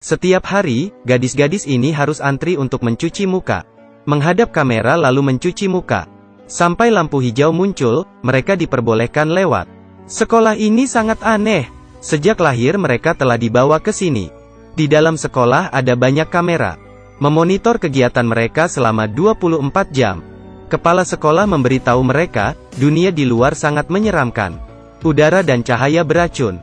Setiap hari, gadis-gadis ini harus antri untuk mencuci muka. Menghadap kamera lalu mencuci muka. Sampai lampu hijau muncul, mereka diperbolehkan lewat. Sekolah ini sangat aneh. Sejak lahir mereka telah dibawa ke sini. Di dalam sekolah ada banyak kamera. Memonitor kegiatan mereka selama 24 jam. Kepala sekolah memberitahu mereka, dunia di luar sangat menyeramkan. Udara dan cahaya beracun.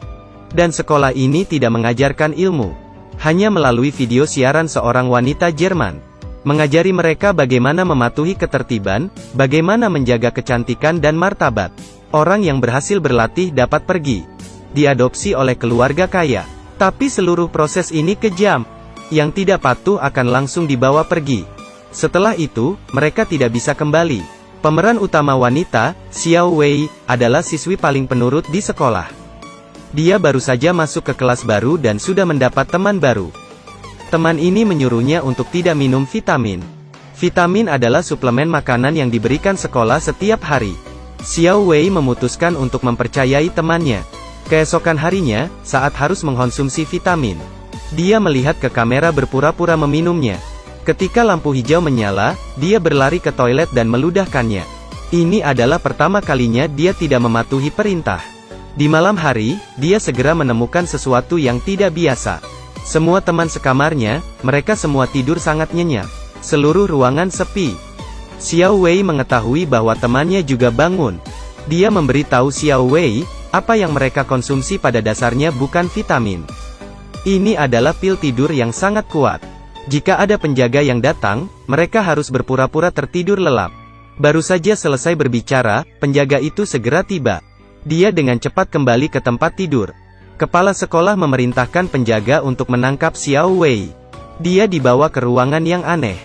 Dan sekolah ini tidak mengajarkan ilmu. Hanya melalui video siaran seorang wanita Jerman. Mengajari mereka bagaimana mematuhi ketertiban, bagaimana menjaga kecantikan dan martabat. Orang yang berhasil berlatih dapat pergi. Diadopsi oleh keluarga kaya. Tapi seluruh proses ini kejam. Yang tidak patuh akan langsung dibawa pergi. Setelah itu, mereka tidak bisa kembali. Pemeran utama wanita, Xiao Wei, adalah siswi paling penurut di sekolah. Dia baru saja masuk ke kelas baru dan sudah mendapat teman baru. Teman ini menyuruhnya untuk tidak minum vitamin. Vitamin adalah suplemen makanan yang diberikan sekolah setiap hari. Xiao Wei memutuskan untuk mempercayai temannya. Keesokan harinya, saat harus mengkonsumsi vitamin, dia melihat ke kamera berpura-pura meminumnya. Ketika lampu hijau menyala, dia berlari ke toilet dan meludahkannya. Ini adalah pertama kalinya dia tidak mematuhi perintah. Di malam hari, dia segera menemukan sesuatu yang tidak biasa. Semua teman sekamarnya, mereka semua tidur sangat nyenyak. Seluruh ruangan sepi. Xiao Wei mengetahui bahwa temannya juga bangun. Dia memberitahu Xiao Wei, apa yang mereka konsumsi pada dasarnya bukan vitamin. Ini adalah pil tidur yang sangat kuat. Jika ada penjaga yang datang, mereka harus berpura-pura tertidur lelap. Baru saja selesai berbicara, penjaga itu segera tiba. Dia dengan cepat kembali ke tempat tidur. Kepala sekolah memerintahkan penjaga untuk menangkap Xiao Wei. Dia dibawa ke ruangan yang aneh.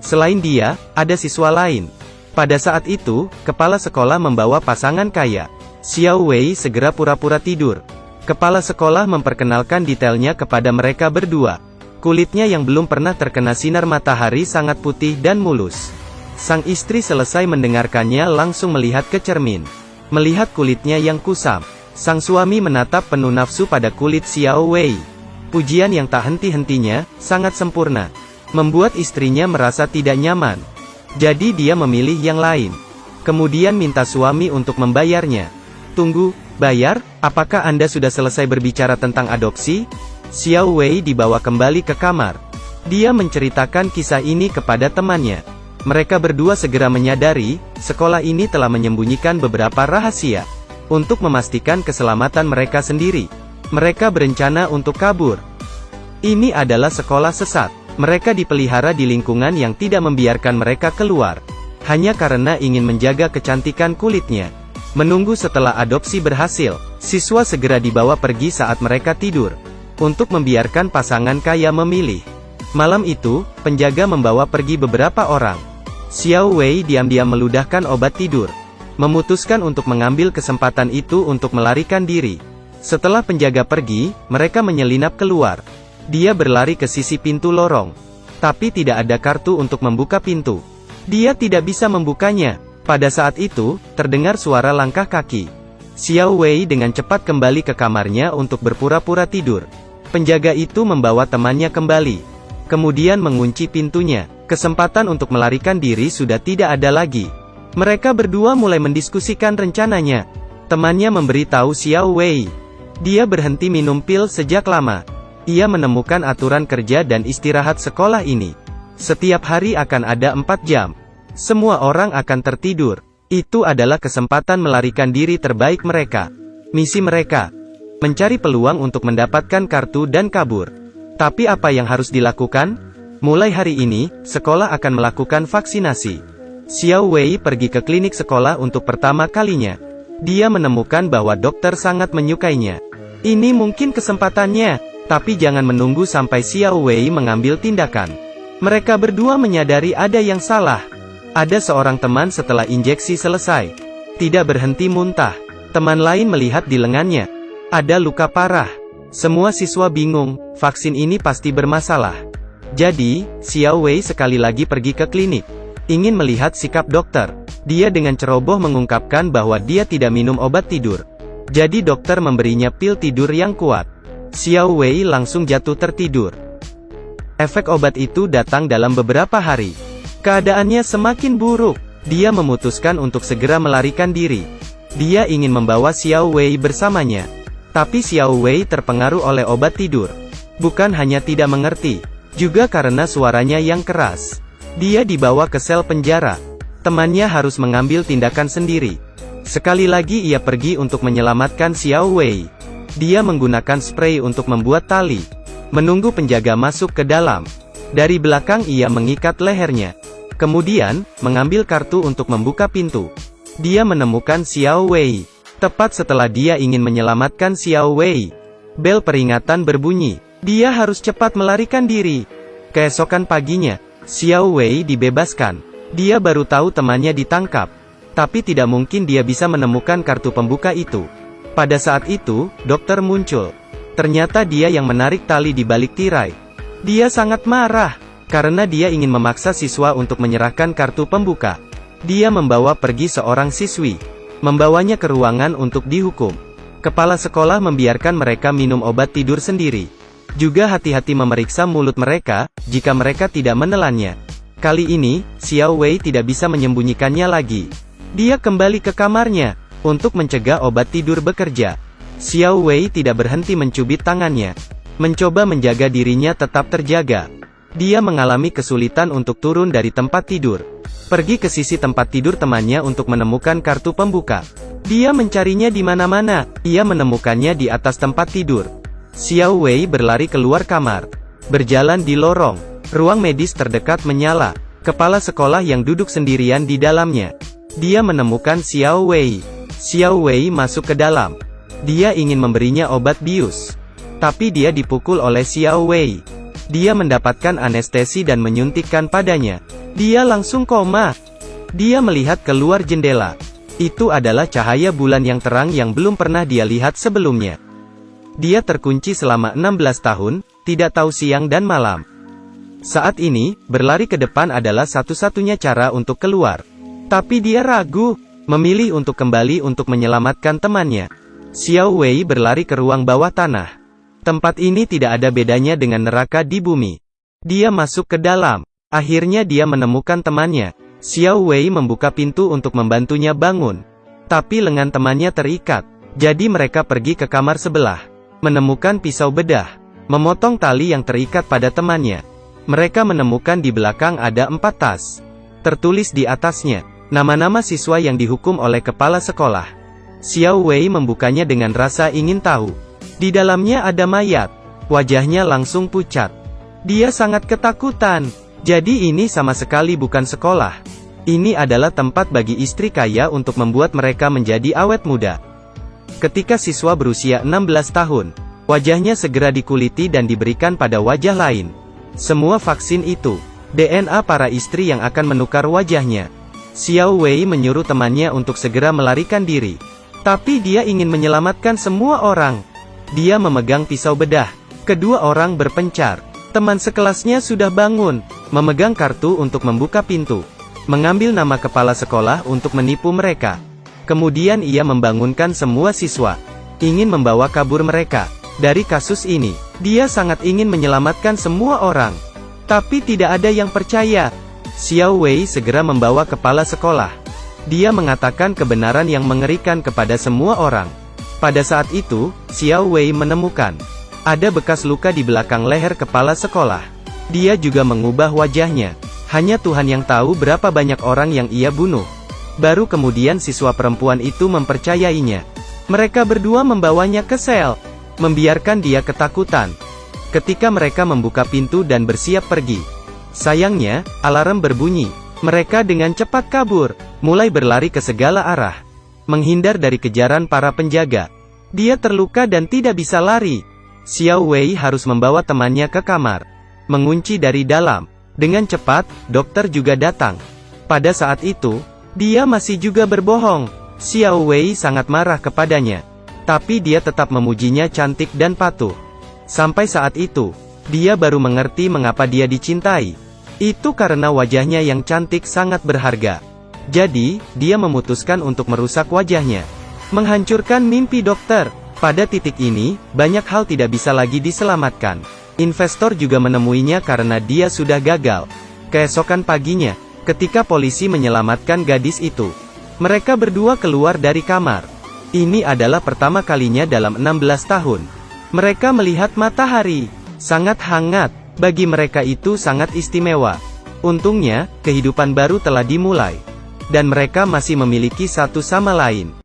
Selain dia, ada siswa lain. Pada saat itu, kepala sekolah membawa pasangan kaya. Xiao Wei segera pura-pura tidur. Kepala sekolah memperkenalkan detailnya kepada mereka berdua. Kulitnya yang belum pernah terkena sinar matahari sangat putih dan mulus. Sang istri selesai mendengarkannya langsung melihat ke cermin. Melihat kulitnya yang kusam, sang suami menatap penuh nafsu pada kulit Xiao Wei. Pujian yang tak henti-hentinya, sangat sempurna. Membuat istrinya merasa tidak nyaman. Jadi dia memilih yang lain. Kemudian minta suami untuk membayarnya. Tunggu, bayar? Apakah Anda sudah selesai berbicara tentang adopsi? Xiao Wei dibawa kembali ke kamar. Dia menceritakan kisah ini kepada temannya. Mereka berdua segera menyadari, sekolah ini telah menyembunyikan beberapa rahasia. Untuk memastikan keselamatan mereka sendiri, mereka berencana untuk kabur. Ini adalah sekolah sesat. Mereka dipelihara di lingkungan yang tidak membiarkan mereka keluar. Hanya karena ingin menjaga kecantikan kulitnya. Menunggu setelah adopsi berhasil, siswa segera dibawa pergi saat mereka tidur. Untuk membiarkan pasangan kaya memilih. Malam itu, penjaga membawa pergi beberapa orang. Xiao Wei diam-diam meludahkan obat tidur. Memutuskan untuk mengambil kesempatan itu untuk melarikan diri. Setelah penjaga pergi, mereka menyelinap keluar. Dia berlari ke sisi pintu lorong. Tapi tidak ada kartu untuk membuka pintu. Dia tidak bisa membukanya. Pada saat itu, terdengar suara langkah kaki. Xiao Wei dengan cepat kembali ke kamarnya untuk berpura-pura tidur. Penjaga itu membawa temannya kembali. Kemudian mengunci pintunya. Kesempatan untuk melarikan diri sudah tidak ada lagi. Mereka berdua mulai mendiskusikan rencananya. Temannya memberitahu Xiao Wei. Dia berhenti minum pil sejak lama. Ia menemukan aturan kerja dan istirahat sekolah ini. Setiap hari akan ada 4 jam. Semua orang akan tertidur. Itu adalah kesempatan melarikan diri terbaik mereka. Misi mereka, mencari peluang untuk mendapatkan kartu dan kabur. Tapi apa yang harus dilakukan? Mulai hari ini, sekolah akan melakukan vaksinasi. Xiao Wei pergi ke klinik sekolah untuk pertama kalinya. Dia menemukan bahwa dokter sangat menyukainya. Ini mungkin kesempatannya, tapi jangan menunggu sampai Xiao Wei mengambil tindakan. Mereka berdua menyadari ada yang salah. Ada seorang teman setelah injeksi selesai. Tidak berhenti muntah. Teman lain melihat di lengannya. Ada luka parah. Semua siswa bingung, vaksin ini pasti bermasalah. Jadi, Xiao Wei sekali lagi pergi ke klinik. Ingin melihat sikap dokter. Dia dengan ceroboh mengungkapkan bahwa dia tidak minum obat tidur. Jadi dokter memberinya pil tidur yang kuat. Xiao Wei langsung jatuh tertidur. Efek obat itu datang dalam beberapa hari. Keadaannya semakin buruk. Dia memutuskan untuk segera melarikan diri. Dia ingin membawa Xiao Wei bersamanya. Tapi Xiao Wei terpengaruh oleh obat tidur. Bukan hanya tidak mengerti, juga karena suaranya yang keras. Dia dibawa ke sel penjara. Temannya harus mengambil tindakan sendiri. Sekali lagi ia pergi untuk menyelamatkan Xiao Wei. Dia menggunakan spray untuk membuat tali. Menunggu penjaga masuk ke dalam. Dari belakang ia mengikat lehernya. Kemudian, mengambil kartu untuk membuka pintu. Dia menemukan Xiao Wei. Tepat setelah dia ingin menyelamatkan Xiao Wei, bel peringatan berbunyi. Dia harus cepat melarikan diri. Keesokan paginya, Xiao Wei dibebaskan. Dia baru tahu temannya ditangkap. Tapi tidak mungkin dia bisa menemukan kartu pembuka itu. Pada saat itu, dokter muncul. Ternyata dia yang menarik tali di balik tirai. Dia sangat marah, karena dia ingin memaksa siswa untuk menyerahkan kartu pembuka. Dia membawa pergi seorang siswi. Membawanya ke ruangan untuk dihukum. Kepala sekolah membiarkan mereka minum obat tidur sendiri. Juga hati-hati memeriksa mulut mereka, jika mereka tidak menelannya. Kali ini, Xiao Wei tidak bisa menyembunyikannya lagi. Dia kembali ke kamarnya, untuk mencegah obat tidur bekerja. Xiao Wei tidak berhenti mencubit tangannya. Mencoba menjaga dirinya tetap terjaga. Dia mengalami kesulitan untuk turun dari tempat tidur. Pergi ke sisi tempat tidur temannya untuk menemukan kartu pembuka. Dia mencarinya di mana-mana. Ia menemukannya di atas tempat tidur. Xiao Wei berlari keluar kamar. Berjalan di lorong. Ruang medis terdekat menyala. Kepala sekolah yang duduk sendirian di dalamnya. Dia menemukan Xiao Wei. Xiao Wei masuk ke dalam. Dia ingin memberinya obat bius. Tapi dia dipukul oleh Xiao Wei. Dia mendapatkan anestesi dan menyuntikkan padanya. Dia langsung koma. Dia melihat keluar jendela. Itu adalah cahaya bulan yang terang yang belum pernah dia lihat sebelumnya. Dia terkunci selama 16 tahun, tidak tahu siang dan malam. Saat ini, berlari ke depan adalah satu-satunya cara untuk keluar. Tapi dia ragu, memilih untuk kembali untuk menyelamatkan temannya. Xiao Wei berlari ke ruang bawah tanah. Tempat ini tidak ada bedanya dengan neraka di bumi. Dia masuk ke dalam. Akhirnya dia menemukan temannya. Xiao Wei membuka pintu untuk membantunya bangun. Tapi lengan temannya terikat. Jadi mereka pergi ke kamar sebelah. Menemukan pisau bedah. Memotong tali yang terikat pada temannya. Mereka menemukan di belakang ada 4 tas. Tertulis di atasnya, nama-nama siswa yang dihukum oleh kepala sekolah. Xiao Wei membukanya dengan rasa ingin tahu. Di dalamnya ada mayat. Wajahnya langsung pucat. Dia sangat ketakutan. Jadi ini sama sekali bukan sekolah. Ini adalah tempat bagi istri kaya untuk membuat mereka menjadi awet muda. Ketika siswa berusia 16 tahun, wajahnya segera dikuliti dan diberikan pada wajah lain. Semua vaksin itu, DNA para istri yang akan menukar wajahnya. Xiao Wei menyuruh temannya untuk segera melarikan diri. Tapi dia ingin menyelamatkan semua orang. Dia memegang pisau bedah. Kedua orang berpencar. Teman sekelasnya sudah bangun, memegang kartu untuk membuka pintu. Mengambil nama kepala sekolah untuk menipu mereka. Kemudian ia membangunkan semua siswa. Ingin membawa kabur mereka. Dari kasus ini, dia sangat ingin menyelamatkan semua orang. Tapi tidak ada yang percaya. Xiao Wei segera membawa kepala sekolah. Dia mengatakan kebenaran yang mengerikan kepada semua orang. Pada saat itu, Xiao Wei menemukan ada bekas luka di belakang leher kepala sekolah. Dia juga mengubah wajahnya. Hanya Tuhan yang tahu berapa banyak orang yang ia bunuh. Baru kemudian siswa perempuan itu mempercayainya. Mereka berdua membawanya ke sel, membiarkan dia ketakutan. Ketika mereka membuka pintu dan bersiap pergi, sayangnya, alarm berbunyi. Mereka dengan cepat kabur, mulai berlari ke segala arah, menghindar dari kejaran para penjaga. Dia terluka dan tidak bisa lari. Xiao Wei harus membawa temannya ke kamar, mengunci dari dalam. Dengan cepat, dokter juga datang. Pada saat itu, dia masih juga berbohong. Xiao Wei sangat marah kepadanya. Tapi dia tetap memujinya cantik dan patuh. Sampai saat itu, dia baru mengerti mengapa dia dicintai. Itu karena wajahnya yang cantik sangat berharga. Jadi, dia memutuskan untuk merusak wajahnya. Menghancurkan mimpi dokter. Pada titik ini, banyak hal tidak bisa lagi diselamatkan. Investor juga menemuinya karena dia sudah gagal. Keesokan paginya, ketika polisi menyelamatkan gadis itu, mereka berdua keluar dari kamar. Ini adalah pertama kalinya dalam 16 tahun. Mereka melihat matahari. Sangat hangat. Bagi mereka itu sangat istimewa. Untungnya, kehidupan baru telah dimulai. Dan mereka masih memiliki satu sama lain.